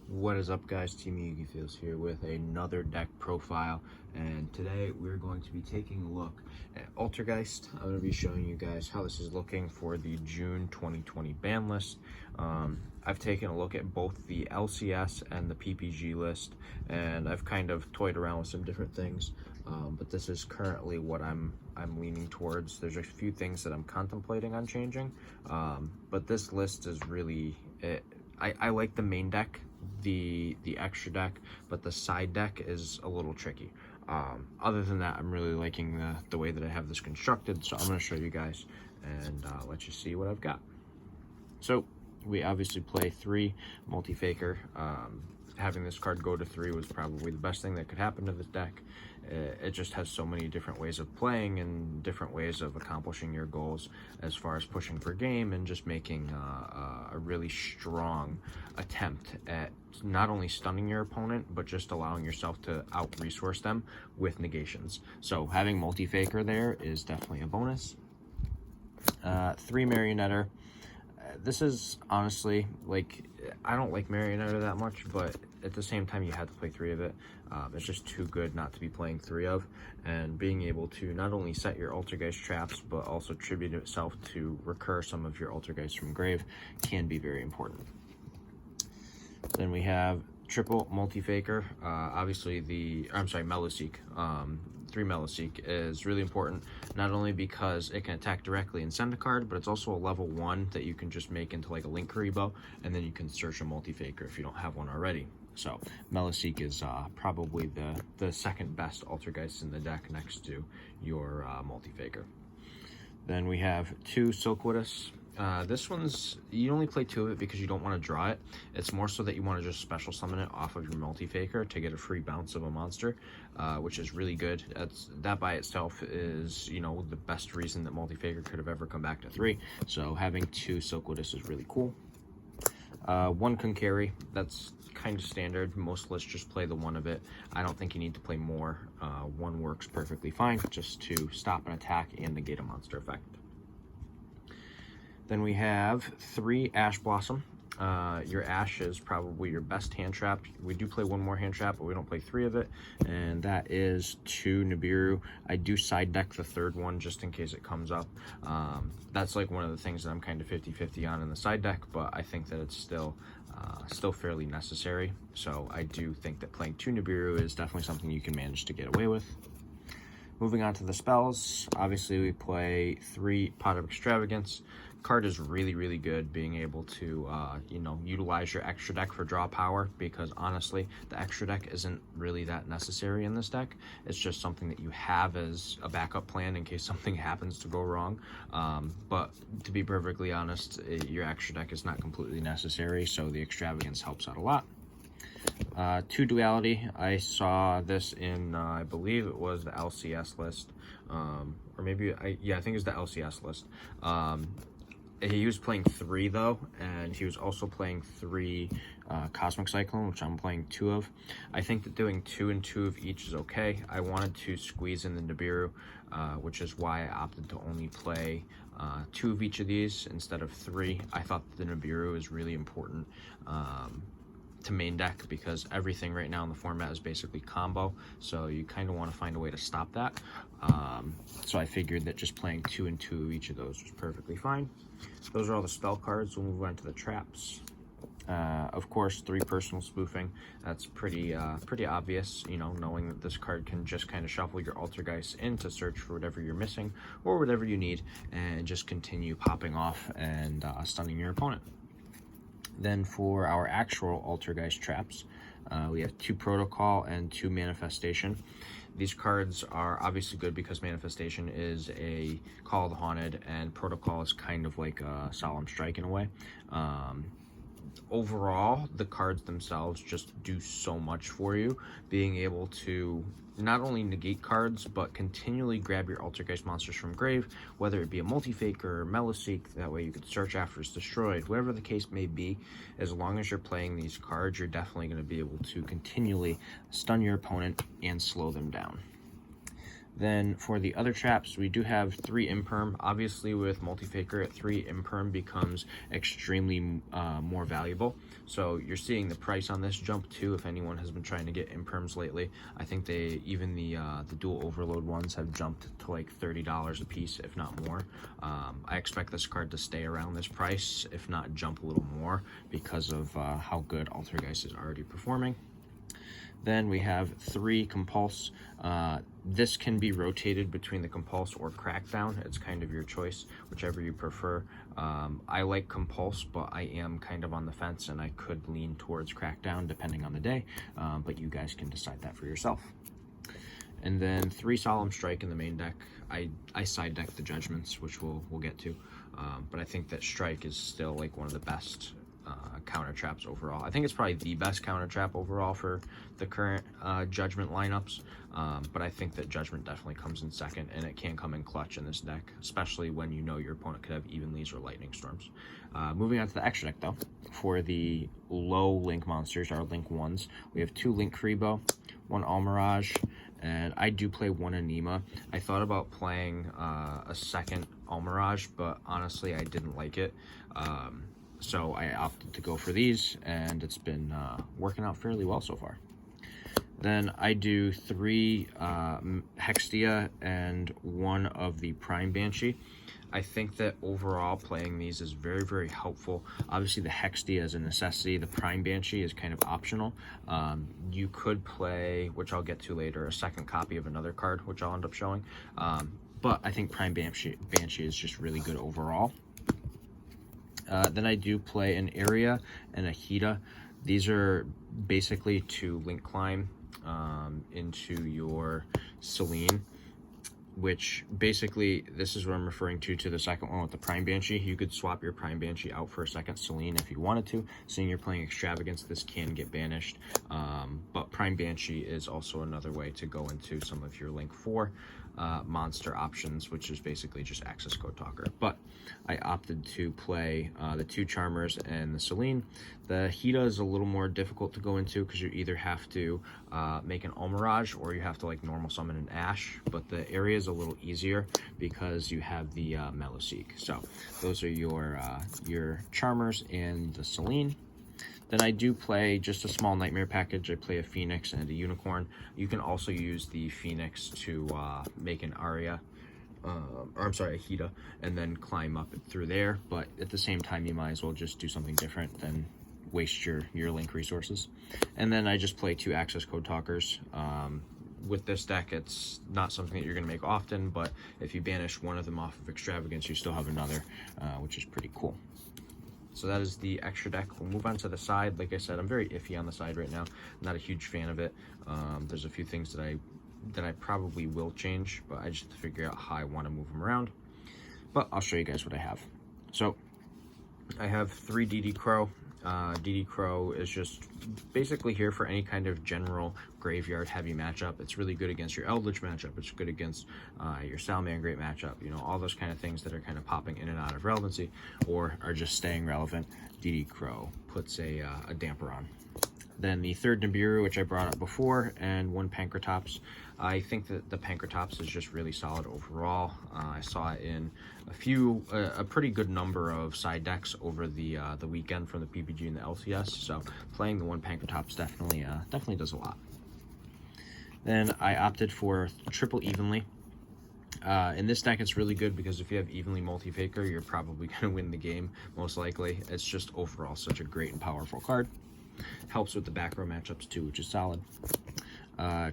What is up, guys? Team Yugi Feels here with another deck profile, and today we're going to be taking a look at Altergeist. I'm going to be showing you guys how this is looking for the June 2020 ban list. I've taken a look at both the LCS and the PPG list, and I've kind of toyed around with some different things, but this is currently what I'm leaning towards. There's a few things that I'm contemplating on changing, but this list is really I like the main deck, the extra deck, but the side deck is a little tricky. Other than that, I'm really liking the way that I have this constructed, so I'm going to show you guys and let you see what I've got. So we obviously play 3 multi-faker. Having this card go to 3 was probably the best thing that could happen to this deck. It just has so many different ways of playing and different ways of accomplishing your goals as far as pushing for game and just making a really strong attempt at not only stunning your opponent, but just allowing yourself to out-resource them with negations. So having multi-faker there is definitely a bonus. 3 Marionetter. This is honestly, like, I don't like Marionetter that much, but at the same time you have to play 3 of it. It's just too good not to be playing 3 of, and being able to not only set your Altergeist traps but also tribute itself to recur some of your Altergeist from grave can be very important. Then we have triple multi-faker. Obviously Meloseek. 3 Meloseek is really important, not only because it can attack directly and send a card, but it's also a level 1 that you can just make into like a Link Karibo, and then you can search a multi-faker if you don't have one already. So Meloseek is probably the second best Altergeist in the deck next to your multi-faker. Then we have 2 Silkwoods. This one's, you only play 2 of it because you don't want to draw it. It's more so that you want to just special summon it off of your multi-faker to get a free bounce of a monster, which is really good. That by itself is, you know, the best reason that multi-faker could have ever come back to 3. So having 2 Silkwoods is really cool. 1 Kunkeri, that's kind of standard. Most lists just play the 1 of it. I don't think you need to play more. 1 works perfectly fine just to stop an attack and negate a monster effect. Then we have 3 Ash Blossom. Your Ash is probably your best hand trap. We do play 1 more hand trap, but we don't play 3 of it, and that is 2 Nibiru. I do side deck the 3rd one just in case it comes up. That's like one of the things that I'm kind of 50-50 on in the side deck, but I think that it's still fairly necessary. So I do think that playing 2 Nibiru is definitely something you can manage to get away with. Moving on to the spells, obviously we play 3 Pot of Extravagance. Card is really good, being able to you know, utilize your extra deck for draw power, because honestly the extra deck isn't really that necessary in this deck. It's just something that you have as a backup plan in case something happens to go wrong, but to be perfectly honest, your extra deck is not completely necessary, so the Extravagance helps out a lot. 2 Duality. I saw this in I believe it was the LCS list, or maybe I think it was the LCS list. He was playing 3 though, and he was also playing 3 Cosmic Cyclone, which I'm playing 2 of. I think that doing 2 and 2 of each is okay. I wanted to squeeze in the Nibiru, which is why I opted to only play 2 of each of these instead of 3. I thought that the Nibiru is really important to main deck, because everything right now in the format is basically combo, so you kind of want to find a way to stop that. So I figured that just playing 2 and 2 of each of those was perfectly fine. Those are all the spell cards. We'll move on to the traps. Of course, 3 Personal Spoofing. That's pretty obvious, you know, knowing that this card can just kind of shuffle your Altergeist in to search for whatever you're missing or whatever you need, and just continue popping off and stunning your opponent. Then for our actual Altergeist traps, we have 2 Protocol and 2 Manifestation. These cards are obviously good because Manifestation is a Call of the Haunted, and Protocol is kind of like a Solemn Strike in a way. Overall, the cards themselves just do so much for you, being able to not only negate cards, but continually grab your Altergeist monsters from grave, whether it be a multi-faker or Meloseek. That way you could search after it's destroyed, whatever the case may be. As long as you're playing these cards, you're definitely going to be able to continually stun your opponent and slow them down. Then for the other traps, we do have 3 imperm. Obviously with multi-faker at 3, imperm becomes extremely more valuable. So you're seeing the price on this jump too. If anyone has been trying to get imperms lately, I think even the dual overload ones have jumped to like $30 a piece, if not more. I expect this card to stay around this price, if not jump a little more, because of how good Altergeist is already performing. Then we have 3 Compulse. This can be rotated between the Compulse or Crackdown. It's kind of your choice, whichever you prefer. I like Compulse, but I am kind of on the fence, and I could lean towards Crackdown depending on the day, but you guys can decide that for yourself. And then 3 Solemn Strike in the main deck. I side deck the Judgments, which we'll get to, but I think that Strike is still like one of the best counter traps overall. I think it's probably the best counter trap overall for the current Judgment lineups, but I think that Judgment definitely comes in second, and it can come in clutch in this deck, especially when you know your opponent could have Evenleys or Lightning Storms. Moving on to the extra deck though, for the low Link monsters, our Link 1s, we have 2 Link Karibo, 1 Almirage, and I do play 1 Anima. I thought about playing a second Almirage, but honestly I didn't like it. So I opted to go for these, and it's been working out fairly well so far. Then I do 3 Hextia and 1 of the Prime Banshee. I think that overall playing these is very, very helpful. Obviously the Hextia is a necessity. The Prime Banshee is kind of optional. You could play, which I'll get to later, a second copy of another card, which I'll end up showing. But I think Prime Banshee is just really good overall. Then I do play an Area and a Hida. These are basically to Link Climb into your Selene, which basically, this is what I'm referring to the second one with the Prime Banshee. You could swap your Prime Banshee out for a second Selene if you wanted to. Seeing you're playing Extravagance, this can get banished. But Prime Banshee is also another way to go into some of your Link 4 monster options, which is basically just access code talker. But I opted to play the 2 Charmers and the Selene. The Hida is a little more difficult to go into because you either have to make an Almirage or you have to like normal summon an Ash, but the Area is a little easier because you have the Meloseek. So those are your Charmers and the Selene. Then I do play just a small Nightmare package. I play a Phoenix and a Unicorn. You can also use the Phoenix to make an Aria, or I'm sorry, a Hida, and then climb up through there. But at the same time, you might as well just do something different than waste your Link resources. And then I just play 2 access code talkers. With this deck, it's not something that you're going to make often, but if you banish one of them off of Extravagance, you still have another, which is pretty cool. So that is the extra deck. We'll move on to the side. Like I said, I'm very iffy on the side right now. I'm not a huge fan of it. There's a few things that I probably will change, but I just have to figure out how I want to move them around. But I'll show you guys what I have. So I have 3 DD Crow. DD Crow is just basically here for any kind of general graveyard heavy matchup. It's really good against your Eldritch matchup. It's good against your Salamangreat matchup. You know, all those kind of things that are kind of popping in and out of relevancy or are just staying relevant. DD Crow puts a damper on. Then the 3rd Nibiru, which I brought up before, and 1 Pankratops. I think that the Pankratops is just really solid overall. I saw it in a pretty good number of side decks over the weekend from the PPG and the LCS. So playing the 1 Pankratops definitely does a lot. Then I opted for triple Evenly. In this deck, it's really good because if you have Evenly multi-faker, you're probably going to win the game, most likely. It's just overall such a great and powerful card. Helps with the back row matchups too, which is solid.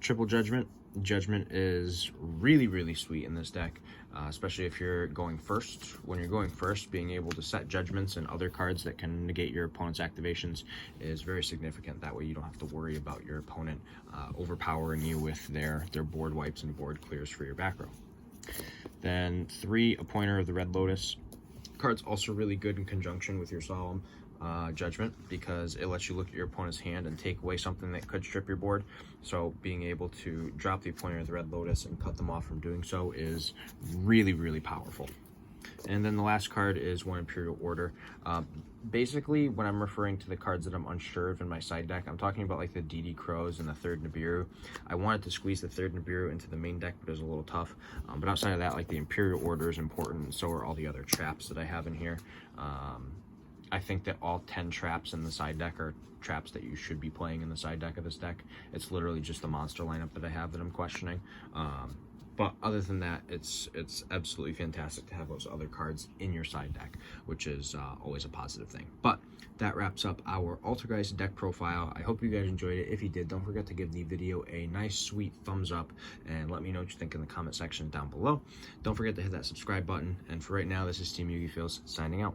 Triple Judgment. Judgment is really, really sweet in this deck, especially if you're going first. When you're going first, being able to set Judgments and other cards that can negate your opponent's activations is very significant. That way you don't have to worry about your opponent overpowering you with their board wipes and board clears for your back row. Then 3, a Pointer of the Red Lotus. Card's also really good in conjunction with your Solemn Judgment because it lets you look at your opponent's hand and take away something that could strip your board. So being able to drop the Pointer of the Red Lotus and cut them off from doing so is really, really powerful. And then the last card is one Imperial Order. Basically, when I'm referring to the cards that I'm unsure of in my side deck, I'm talking about like the DD Crows and the third Nibiru. I wanted to squeeze the third Nibiru into the main deck, but it was a little tough. But outside of that, like the Imperial Order is important, and so are all the other traps that I have in here. I think that all 10 traps in the side deck are traps that you should be playing in the side deck of this deck. It's literally just the monster lineup that I have that I'm questioning. But other than that, it's absolutely fantastic to have those other cards in your side deck, which is always a positive thing. But that wraps up our Altergeist deck profile. I hope you guys enjoyed it. If you did, don't forget to give the video a nice, sweet thumbs up, and let me know what you think in the comment section down below. Don't forget to hit that subscribe button. And for right now, this is Team Yugi Feels signing out.